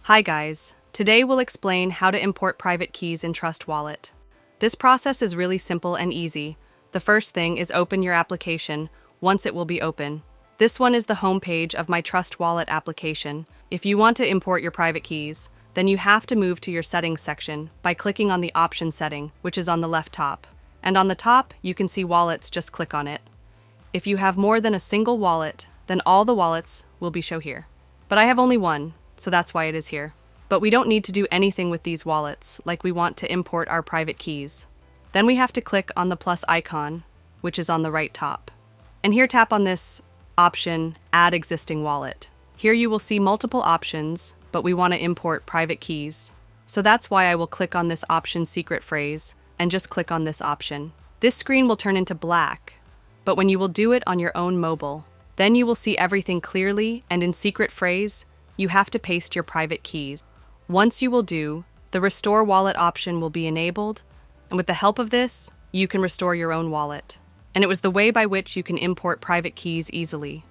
Hi guys, today we'll explain how to import private keys in Trust Wallet. This process is really simple and easy. The first thing is open your application, once it will be open. This one is the home page of my Trust Wallet application. If you want to import your private keys, then you have to move to your settings section by clicking on the option setting, which is on the left top. And on the top, you can see wallets, just click on it. If you have more than a single wallet, then all the wallets will be shown here. But I have only one, so that's why it is here. But we don't need to do anything with these wallets, like we want to import our private keys. Then we have to click on the plus icon, which is on the right top. And here tap on this option, Add Existing Wallet. Here you will see multiple options, but we want to import private keys. So that's why I will click on this option secret phrase, and just click on this option. This screen will turn into black, but when you will do it on your own mobile, then you will see everything clearly, and in secret phrase, you have to paste your private keys. Once you will do, the Restore Wallet option will be enabled, and with the help of this, you can restore your own wallet. And it was the way by which you can import private keys easily.